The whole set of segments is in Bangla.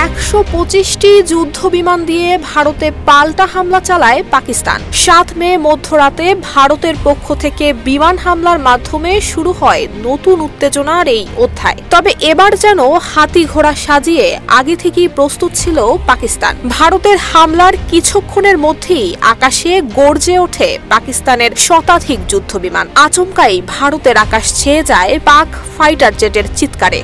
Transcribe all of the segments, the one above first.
125টি যুদ্ধবিমান দিয়ে ভারতে পাল্টা হামলা চালায় পাকিস্তান। 7 মে মধ্যরাতে ভারতের পক্ষ থেকে বিমান হামলার মাধ্যমে শুরু হয় নতুন উত্তেজনার এই অধ্যায়। তবে এবার যেন হাতি ঘোড়া সাজিয়ে আগে থেকেই প্রস্তুত ছিল পাকিস্তান। ভারতের হামলার কিছুক্ষণের মধ্যেই আকাশে গর্জে ওঠে পাকিস্তানের শতাধিক যুদ্ধবিমান। আচমকাই ভারতের আকাশ ছেয়ে যায় পাক ফাইটার জেটের চিৎকারে।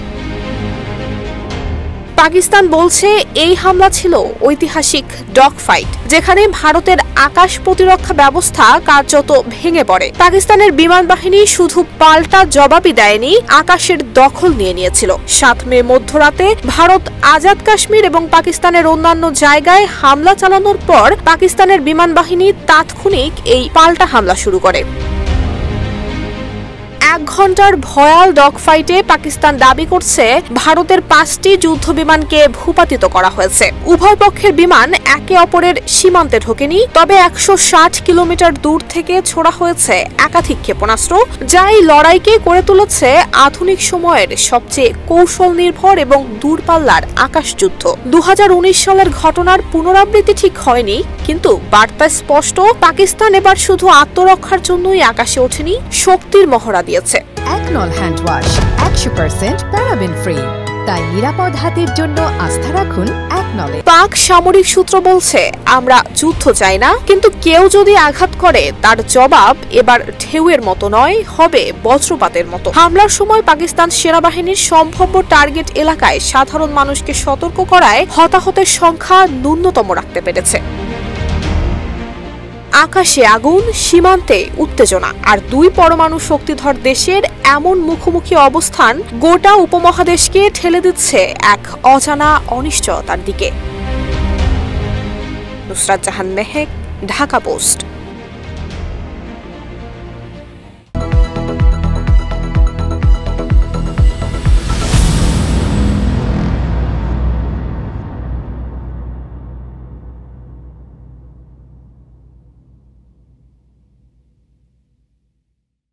পাকিস্তান বলছে এই হামলা ছিল ঐতিহাসিক ডগ ফাইট, যেখানে ভারতের আকাশ প্রতিরক্ষা ব্যবস্থা কার্যত ভেঙে পড়ে। পাকিস্তানের বিমান বাহিনী শুধু পাল্টা জবাবই দেয়নি, আকাশের দখল নিয়ে নিয়েছিল। 7 মে মধ্যরাতে ভারত আজাদ কাশ্মীর এবং পাকিস্তানের অন্যান্য জায়গায় হামলা চালানোর পর পাকিস্তানের বিমান বাহিনী তাৎক্ষণিক এই পাল্টা হামলা শুরু করে। 1 ঘন্টার ভয়াল ডগ ফাইটে পাকিস্তান দাবি করছে ভারতের 5টি যুদ্ধবিমানকে ভূপাতিত করা হয়েছে। উভয় পক্ষের বিমান একে অপরের সীমান্তে ঢোকেনি, তবে 160 কিলোমিটার দূর থেকে ছোড়া হয়েছে একাধিক ক্ষেপণাস্ত্র, যা এই লড়াইকে করে তুলেছে আধুনিক সময়ের সবচেয়ে কৌশল নির্ভর এবং দূরপাল্লার আকাশযুদ্ধ। 2019 সালের ঘটনার পুনরাবৃত্তি ঠিক হয়নি, কিন্তু বার্তা স্পষ্ট, পাকিস্তান এবার শুধু আত্মরক্ষার জন্যই আকাশে ওঠেনি, শক্তির মহড়া দিয়েছে। একনল হ্যান্ড ওয়াশ 100% প্যারাবেন ফ্রি, তাই নিরাপদ হাতের জন্য আস্থা রাখুন একনলে। পাক সামরিক সূত্র বলছে, আমরা যুদ্ধ চাই না, কিন্তু কেউ যদি আঘাত করে তার জবাব এবার ঢেউয়ের মতো নয়, হবে বজ্রপাতের মতো। হামলার সময় পাকিস্তান সেনাবাহিনীর সম্ভাব্য টার্গেট এলাকায় সাধারণ মানুষকে সতর্ক করায় হতাহতের সংখ্যা ন্যূনতম রাখতে পেরেছে। আকাশে আগুন, সীমান্তে উত্তেজনা, আর 2 পরমাণু শক্তিধর দেশের এমন মুখোমুখি অবস্থান গোটা উপমহাদেশকে ঠেলে দিচ্ছে এক অজানা অনিশ্চয়তার দিকে। নুসরাত জাহান মেহেক, ঢাকা পোস্ট।